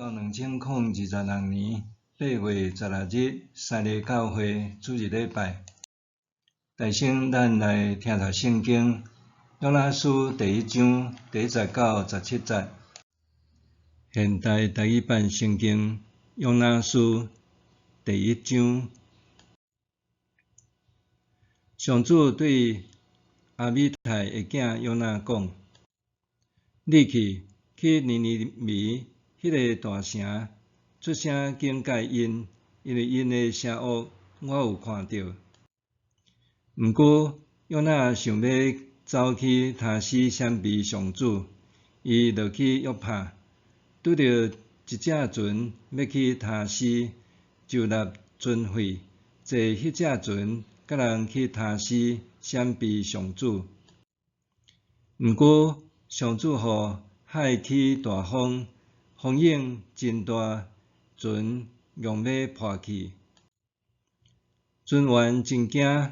到2022年8月16日，三日教会主日礼拜。大先咱来听读圣经，约拿书第1章第19、17节。现代台语版圣经，约拿书第1章。上主对阿米太的囝约拿讲：“你去尼尼微迄个大城，出声警戒因，因为因的邪恶我有看到。”毋过，约拿想要走去他施闪避上主，伊落去约帕，拄到一只船要去他施，就纳船费，坐迄只船，甲人去他施闪避上主。毋过，上主予海起大风，风影真大，船用要破去。船员真惊，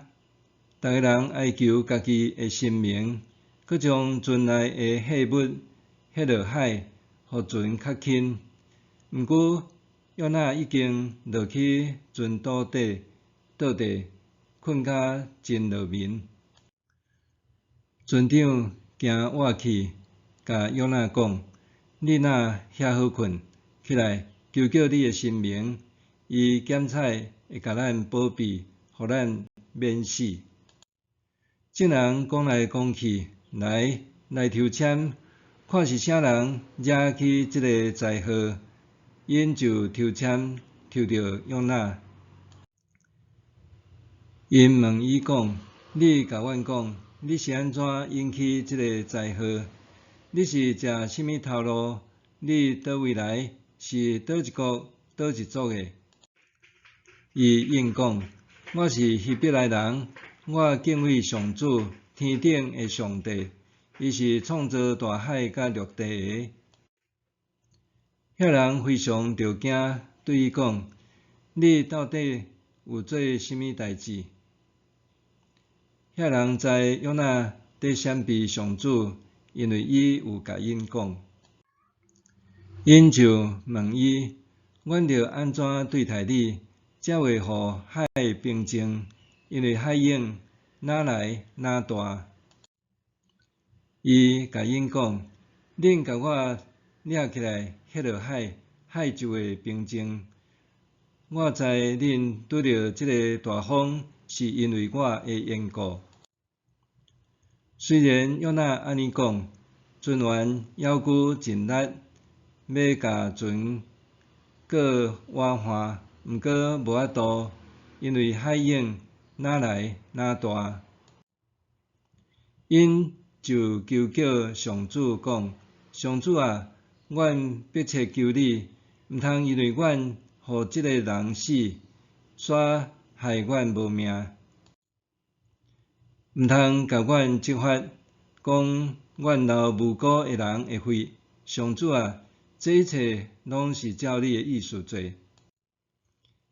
逐个人哀求家己的性命，搁将船内的货物卸落海，互船较轻。毋过，约拿已经落去船肚底，倒地，困甲真落眠。船长惊活去，甲约拿讲：“你若遐好困，起来，求救你的性命，伊检采会甲咱保庇，互咱免死。”众人讲来讲去，来抽签，看是啥人惹起即个灾祸，因就抽签抽到约拿。因问伊讲：“你甲阮讲，你是安怎引起即个灾祸？你是食啥物头路？你倒位来？是倒一国、倒一族的？”伊应讲：“我是希伯来人，我敬畏上主，天顶的上帝，伊是创造大海甲陆地的。”遐人非常着惊，对伊讲：“你到底有做啥物代志？”遐人知约拿在闪避上主，因为伊有甲因讲。因就问伊：“阮着安怎对待你，才会互海平静？因为海涌哪来哪大？”伊甲因讲：“恁甲我掠起来，卸落海，海就会平静。我知恁拄着即个大风，是因为我的缘故。”虽然约拿安尼讲，船员犹豫真力，要甲船过划岸，毋过无法度，因为海涌哪来哪大。因就求叫上主讲：“上主啊，阮迫切求你，毋通因为阮互即个人死，煞害阮无命。毋通甲阮责罚，讲阮流无辜的人会死。上主啊，这一切拢是照你的意思做。”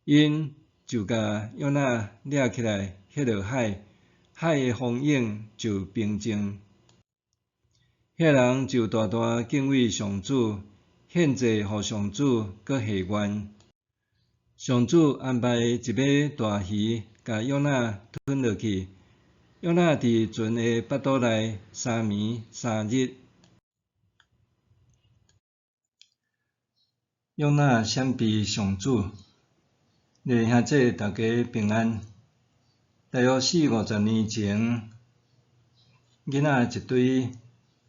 因就甲约拿掠起来，卸落海，海的风涌就平静。遐人就大大敬畏上主，献祭互上主，搁下愿。上主安排一尾大鱼，甲约拿吞落去。约拿伫船的腹肚内3暝3日。约拿闪避上主，弟兄姊大家平安。大约40-50年前，囡仔一堆，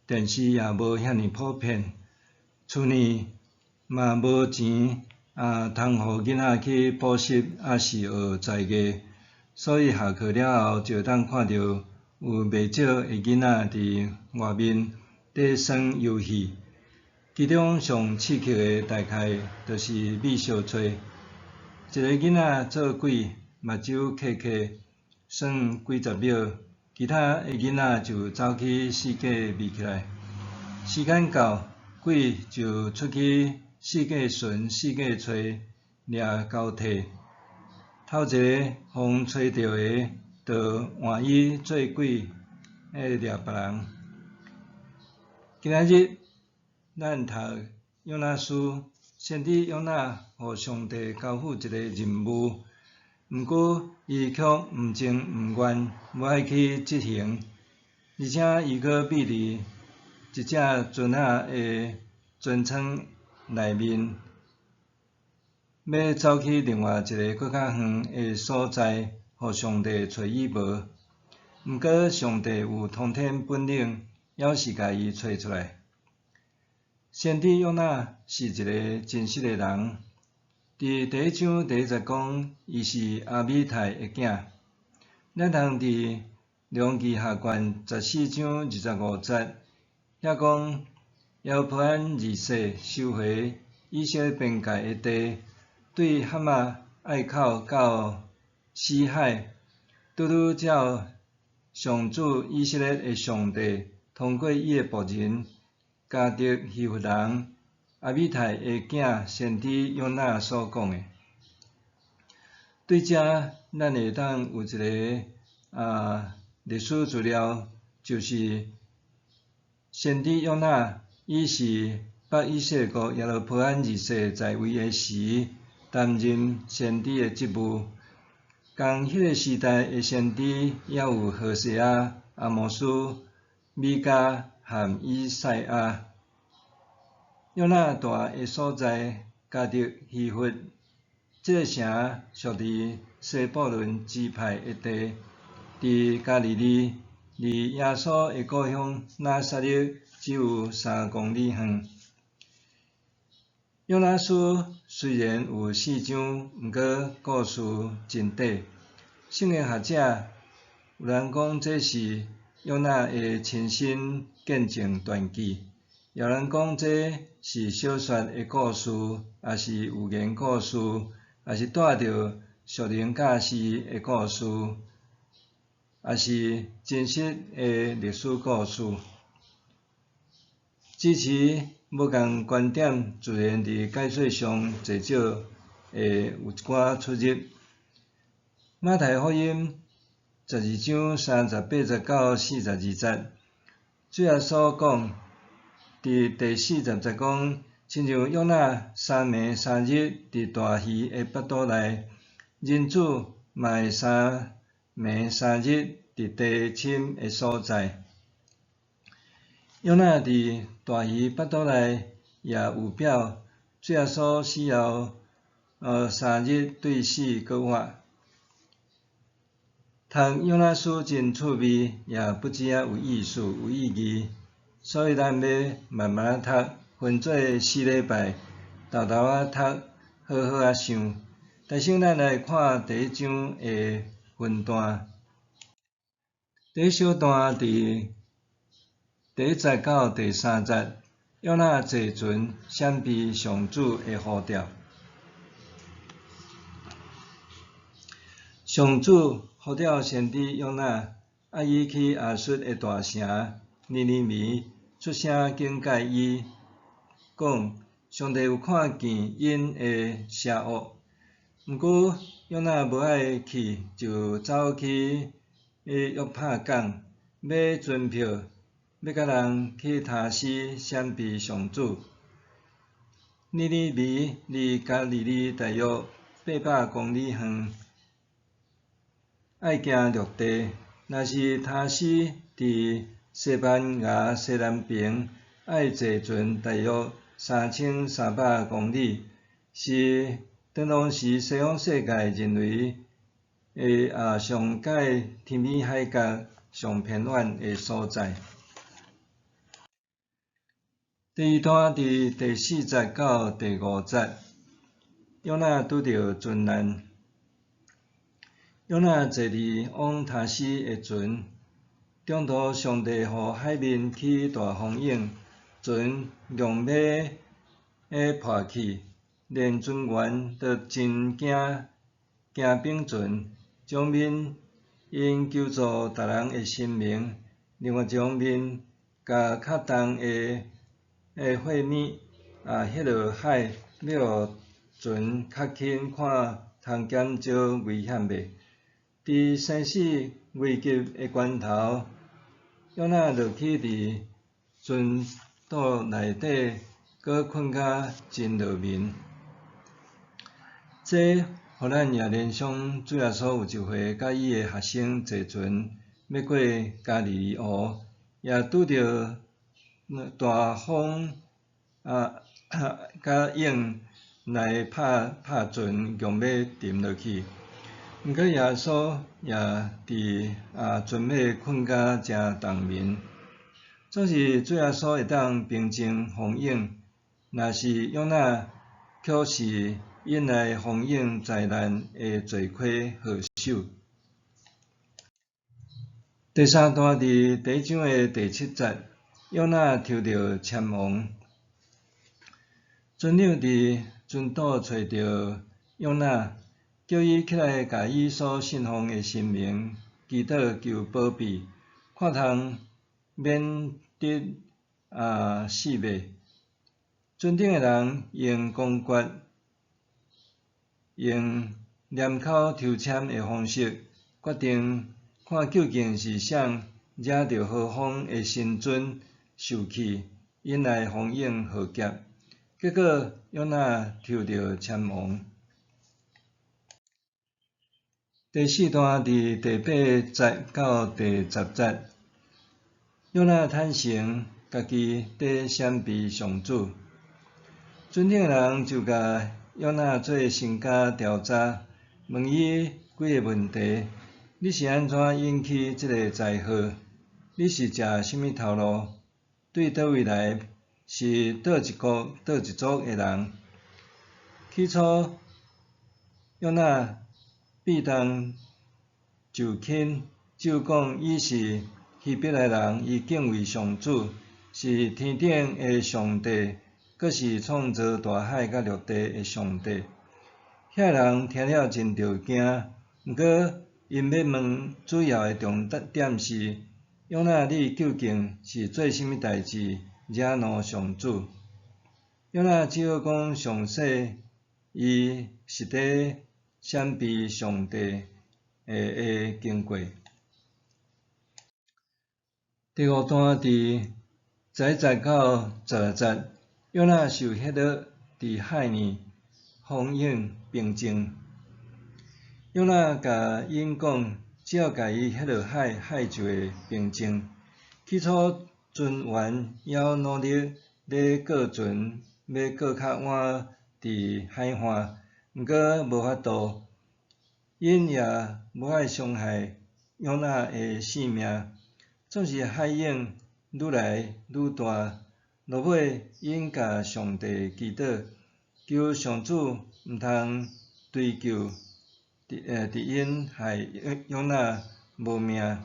电视也无遐尼普遍，厝呢嘛无钱，通互囡仔去补习，还是学才艺。所以下课了后，就当看到有袂少的囡仔伫外面伫耍游戏。其中上刺激的大概就是美少吹。一个囡仔做鬼，目睭磕磕，耍几十秒，其他的囡仔就走去四界迷起来。时间到，鬼就出去四界巡、四界吹，掠交替。头一个互吹到的，就换伊做鬼，掠别人。今仔日咱读约拿书先知约拿互上帝交付一个任务，毋过伊却毋情毋愿，无爱去执行，而且伊阁秘伫一只船仔的船舱内面，要走去另外一个搁较远的所在，互上帝找伊无。毋过上帝有通天本领，还是甲伊找出来。先知约拿是一个真实的人。伫第1章第1节讲，伊是阿米太的囝。咱通伫量记下卷14章25节，遐讲耶罗波安二世收回以色列边界的地，对哈马隘口到死海，拄拄照上主以色列的上帝通过伊的仆人迦得希弗人阿米太的囝先知约拿所讲的。对遮，咱会当有一个历史资料，就是先知约拿，伊是北以色列国耶罗波安二世在位的时，担任先知的职务。共迄个时代的先知也有何西阿、阿摩斯、米迦和以赛亚。约拿住的所在迦得希弗，这个城属伫西布伦支派的地，伫加利利，离耶稣的故乡拿撒勒只有3公里远。约拿书虽然有4章，毋过故事真短。圣经学者有人讲这是约拿的亲身见证传记，也有人讲这是小说的故事，也是寓言故事，也是带着属灵教示的故事，也是真实的历史故事。支持无共观点，自然伫解说上至少会有一寡出入。马太福音12章38节到42节，主耶稣讲，伫第40节讲，亲像约拿3暝3日伫大鱼的腹肚内，人子嘛会3暝3日伫地深的所在。约拿伫大鱼腹肚内也有表，主耶稣死后3日对死搁活。读约拿书真趣味，也不止啊有意思、有意义，所以咱要慢慢啊读，分做4礼拜，豆豆啊读，好好啊想。但先咱来看第1章的分段。第一小段伫第1节到第3节，约拿坐船闪避上主的呼召。上主呼召先知约拿，伊去亚述的大城尼尼微出声警戒伊，讲上帝有看见因的邪恶。毋过约拿无爱去，就走去约帕港买船票，要甲人去他施闪避上主。尼尼微离加利利大约800公里远，爱行陆地。若是他施伫西班牙西南边，爱坐船大约3300公里，是当当时西方世界认为的上界天美海角上偏远的所在。第2段伫第4节到第5节，约拿拄着船难。约拿坐伫往他施的船，中途上帝互海面起大风涌，船用尾破去，连船员都真惊并船，将面因救助逐人的性命，另外一方面，甲较重的货物迄落海，要互船较轻看，通减少危险袂。伫生死危急的关头，约拿落去伫船肚内底，搁困甲真落眠。这互咱也联想主耶稣有一回，甲伊诶学生坐船要过加利利湖，也拄着大风甲涌来拍船，强要沉落去。毋过耶稣也伫船尾困甲诚长眠。总是主耶稣会当平静风涌，若是约拿，却是引来风涌灾难的罪魁祸首。第三段伫第一章的第7节，约拿抽到签王。船长伫船岛找到约拿，叫伊起来，甲伊所信奉的神明祈祷求保庇，看通免得死灭。船顶的人用公决，用念口抽签的方式，决定看究竟是谁惹着何方的神尊受气，引来风涌浩劫。结果约拿抽到签王。第四段伫第8节到第10节，约拿坦诚家己伫闪避上主。船顶的人就甲约拿做身家调查，问伊几个问题：你是安怎引起即个灾祸？你是食甚物头路？对倒位来？是倒一国、倒一族的人？起初，约拿避当就寝，就讲伊是希伯来人，伊敬畏上主，是天顶的上帝，阁是创造大海甲陆地的上帝。遐人听了真着惊，毋过因要问主要的重点是：约拿，你究竟是做甚物代志惹怒上主？约拿只好讲详细，伊是伫闪避上帝的经过。第5段伫11节到12节，约拿受迄落伫海呢，风涌平静。约拿甲因讲，只要甲伊迄落海，海就会平静。起初船员还努力咧过船，要过较晏伫海岸，毋过无法度，因也无爱伤害约拿的性命。总是海涌愈来愈大，落尾因甲上帝祈祷，求上主毋通追究伫因害约拿无命。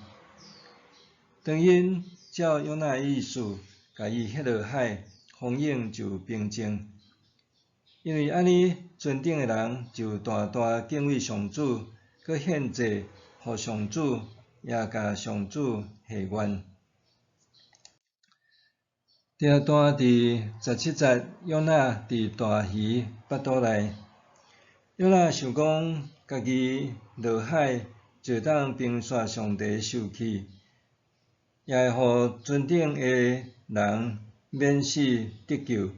当因照约拿的意思，甲伊迄落海，风涌就平静。因为安尼，船顶的人就大大敬畏上主，佮献祭互上主，也甲上主下愿。第二段伫17节，约拿伫大鱼腹肚内。约拿想讲，家己落海就当平煞上帝受气，也会互船顶的人免死得救。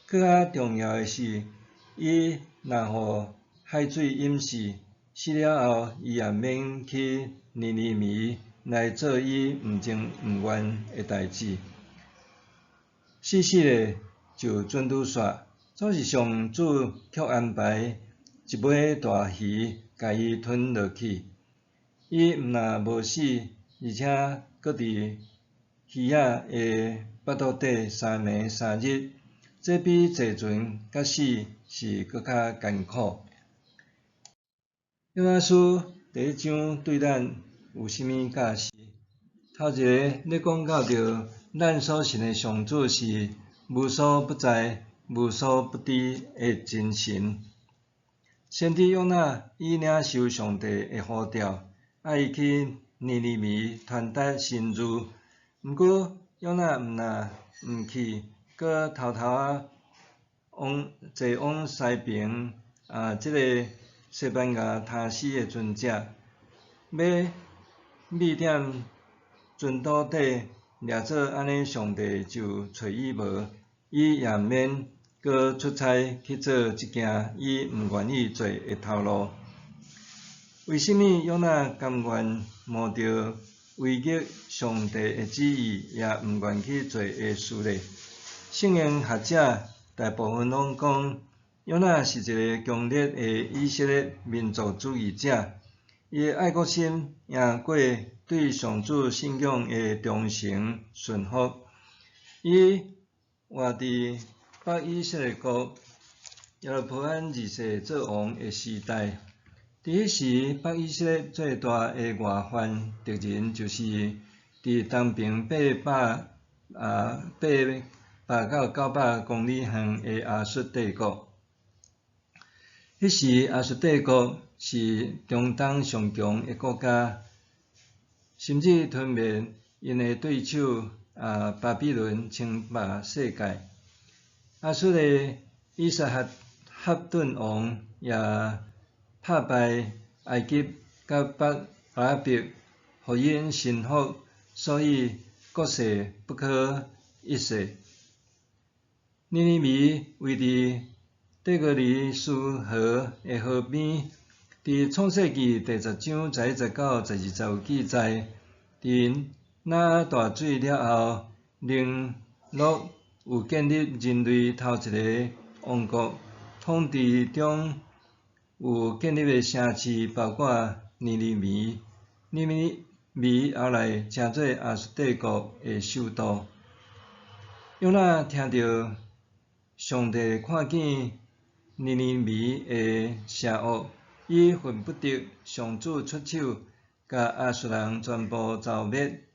搁较重要的是，伊若互海水淹死，死了后，伊也免去尼尼微来做伊毋情毋愿的代志。死的就准拄煞，总是上主却安排一尾大鱼，甲伊吞落去。伊毋但无死，而且搁伫鱼仔的腹肚底3暝3日，这比坐船甲死是搁较艰苦。约拿书第1章对咱有甚物教示？头一个咧讲到着咱所信的上主是无所不在、无所不知的真神。先知约拿伊领受上帝的呼召，爱伊去尼尼微传达神谕。毋过约拿毋但毋去，搁偷偷坐往西边即个西班牙他死的船只，要秘踮船岛底，掠做安尼上帝就找伊无。伊也毋免搁出差去做一件伊毋愿意做的头路。为甚物约拿甘愿冒着违逆上帝的旨意，也毋愿去做的事呢？圣经学者大部分拢讲，约拿是一个强烈的以色列民族主义者，伊的爱国心赢过对上主信仰的忠诚顺服。伊活伫北以色列国耶罗波安二世做王的时代。伫迄时，北以色列最大的外患敌人就是伫东边800到900公里远的亚述帝国。迄时，亚述帝国是中东上强的国家，甚至吞灭因的对手巴比伦称霸世界。亚述的以撒哈顿王也打败埃及甲北阿拉伯，互因臣服，所以国势不可一世。尼尼微位伫底格里斯河的河边，伫创世纪第10章11、19、12节有记载，伫那大水了后，宁洛有建立人类头一个王国，统治中有建立的城市包括尼尼微。尼尼微后来成做亚述帝国的首都。约拿听到上帝看见尼尼微的邪恶，伊恨不得上主出手，甲亚述人全部剿灭。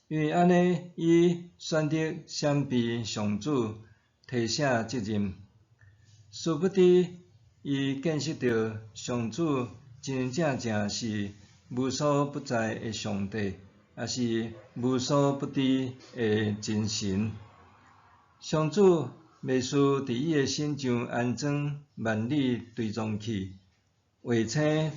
因为安尼，伊选择闪避上主，推卸责任。殊不知，伊见识到上主真正是无所不在的上帝，也是无所不知的真神。上主袂使伫伊的心上安装万里追踪器，卫星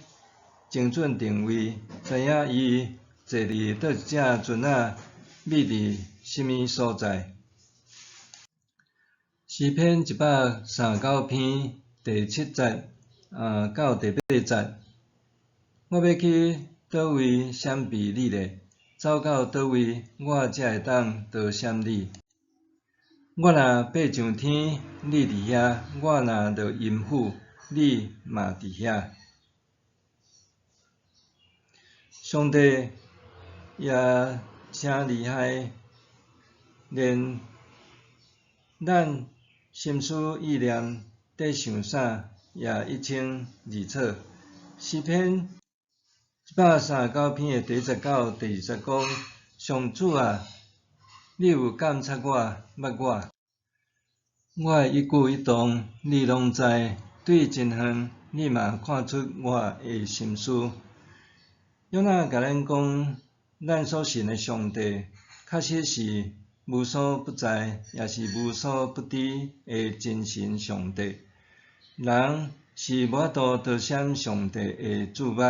精准定位，知影伊坐伫倒一只船仔，秘伫什么所在。诗篇139篇第7节到第8节，我要去倒位闪避你呢？走到倒位，我才会当逃闪你？我若爬上天，你伫遐；我若落阴府，你嘛伫遐。上帝也真厉害，连咱心思意念在想啥，也一清二楚。诗篇139篇的第19到第20讲：上主啊，你有监察我、捌我，我的一举一动你拢知，对真远你嘛看出我的心思。约拿甲咱讲，咱所信的上帝，确实是无所不在，也是无所不知的真神上帝。人是无法度逃闪上帝的注目，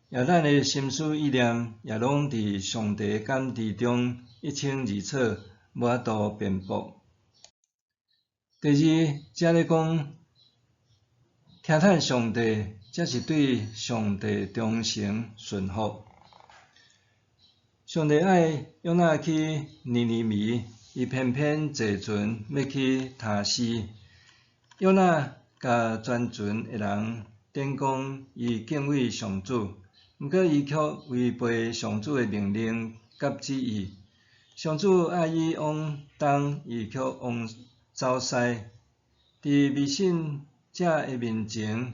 也咱的心思意念也拢伫上帝监视中一清二楚，无法度辩驳。第二，则咧讲，听叹上帝，则是对上帝忠诚顺服。上帝爱约拿去尼尼微，伊偏偏坐船要去他施。约拿甲全船的人典讲，伊敬畏上主，毋过伊却违背上主的命令甲旨意。上主爱伊往东，伊却往走西。伫未信者的面前，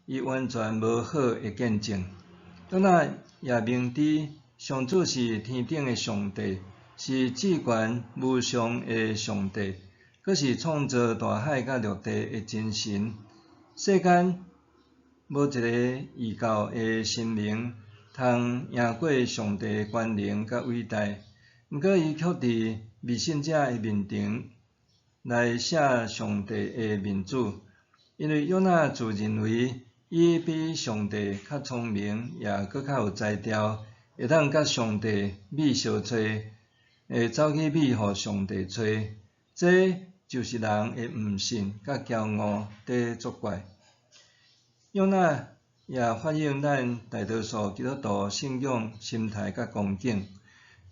伊完全无好的见证。约拿也明知上主是天顶的上帝，是至权无上的上帝，佫是创造大海甲陆地的真神。世间无一个异教的神明通赢过上帝的权能甲伟大。毋过伊却伫未信者的面前来写上帝的面子，因为约拿自认为伊比上帝较聪明，也佫较有才调，会当甲上帝觅相找，会走去觅互上帝找。这就是人的毋信甲骄傲伫作怪。约拿也反映咱大多数基督徒信仰心态甲光景。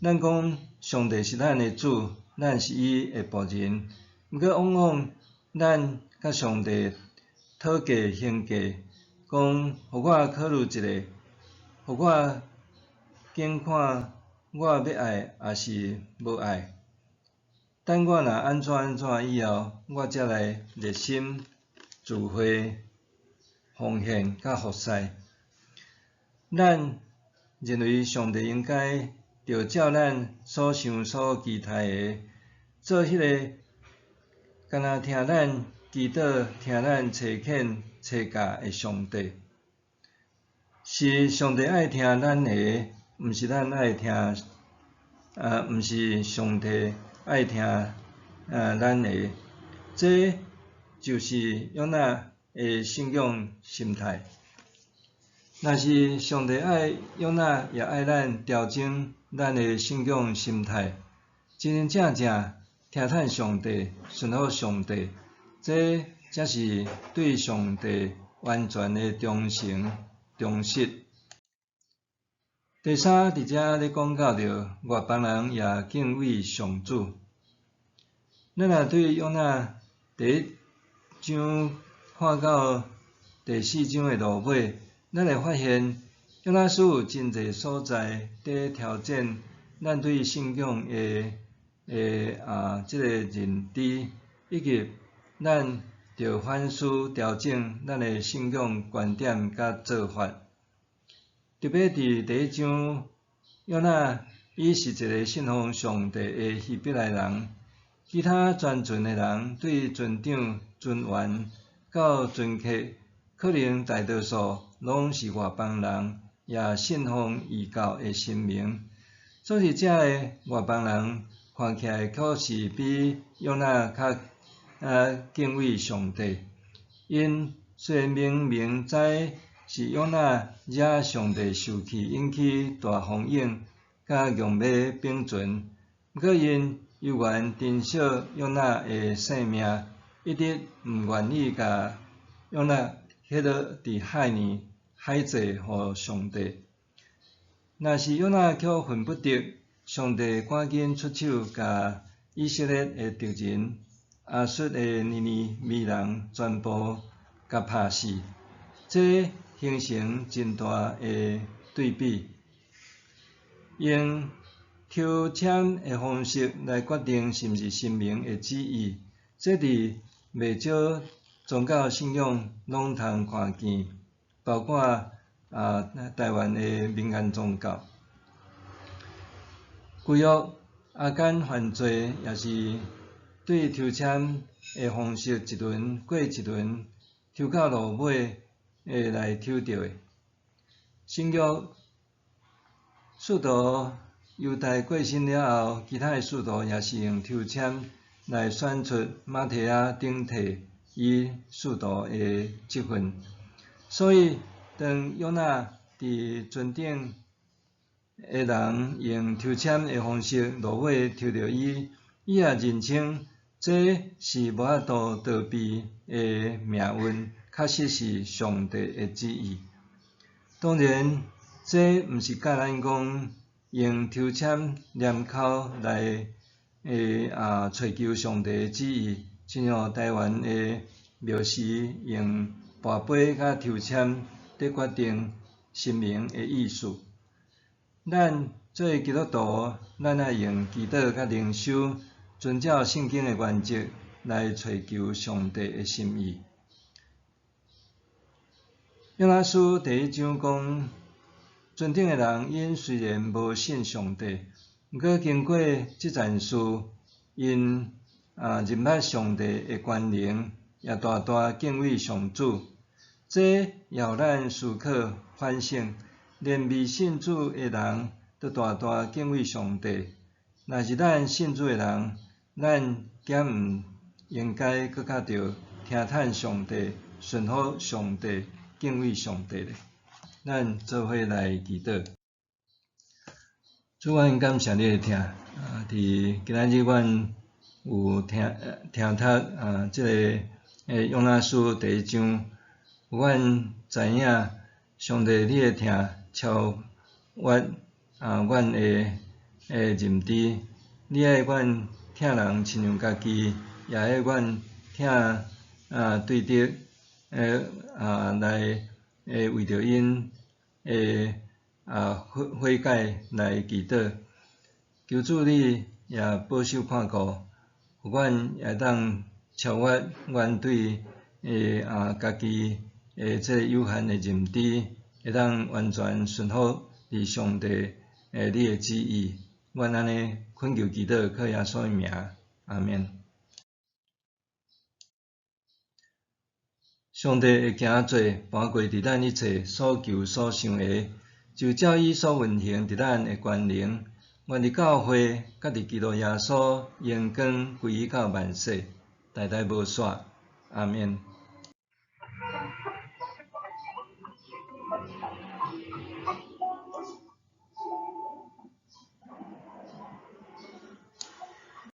咱讲上帝是咱的主，咱是伊的仆人，毋过往往咱甲上帝讨价还价，讲互我考虑一下，互我检看我要爱还是无爱。等我若安怎以后，我才来热心助会、奉献甲服侍。咱认为上帝应该着照咱所想所期待的，做迄个敢若听咱祈祷、听咱找恳、找教的上帝。是上帝爱听咱的，毋是咱爱听，毋是上帝爱听咱的。这就是约拿的信仰心态。若是上帝爱约拿，也爱咱调整咱的信仰心态，真真正正听从上帝、顺服上帝，这才是对上帝完全的忠诚、忠实。第三，伫遮咧讲到着外邦人也敬畏上主。咱若对约拿第一章看到第四章的落尾，咱会发现约拿书真侪所在伫挑战咱对信仰的即个认知，以及咱着反思调整咱的信仰观点甲做法。特别伫第一章，约拿伊是一个信奉上帝的希伯来人，其他全船的人对船长、船员到船客，可能大多数拢是外邦人，也信奉异教的神明。所以遮的外邦人看起来确实比约拿较敬畏上帝。因虽然明明知是约拿惹上帝生气，引起大风涌，甲强要并存，不过因犹原珍惜约拿的性命，一直毋愿意甲约拿迄落伫海里海祭互上帝。若是约拿却恨不得上帝赶紧出手，甲以色列的敌人亚述的尼尼微人全部甲拍死，这形成真大的对比。用抽签的方式来决定是毋是神明的旨意，这伫袂少宗教信仰拢通看见，包括台湾的民间宗教。旧约阿干犯罪也是对抽签的方式一轮过一轮，抽到落尾来抽到的。新约使徒犹太过身了后，其他的使徒也是用抽签来选出马提亚顶替伊使徒的职分。所以，当约拿伫船顶的人用抽签的方式落尾抽到伊，伊也认清这是无法度逃避的命运，确实是上帝的旨意。当然，这毋是教咱讲用抽签念口来找求上帝的旨意，亲像台湾的庙时用跋杯甲抽签伫决定神明的意思。咱作为基督徒，咱爱用祈祷甲灵修，遵照圣经的原则来找求上帝的心意。约拿书第一章讲，船顶的人因虽然无信上帝，毋过经过即件事，因认捌上帝的权能，也大大敬畏上主。这也互咱思考反省，连未信主的人都大大敬畏上帝。若是咱信主的人，咱敢毋应该搁较着听从上帝、顺服上帝、敬畏上帝咧？咱做伙来祈祷。主，阮感谢你的听，伫今仔日阮有听读即个约拿书第1章，阮知影上帝你会听超越阮的认知，你爱阮疼人亲像家己，也爱阮疼对敌来为着因悔改来祈祷。求主你也保守看顾，互阮也当超越阮对家己即个有限的认知，会当完全顺服伫上帝你的旨意。阮安尼恳求祈祷，靠耶稣的名，阿免。上帝会行做，搬过伫咱一切所求所想的，就照伊所运行伫咱的权能。愿伫教会，甲伫基督耶稣，荣光归于到万世，代代无煞。阿免。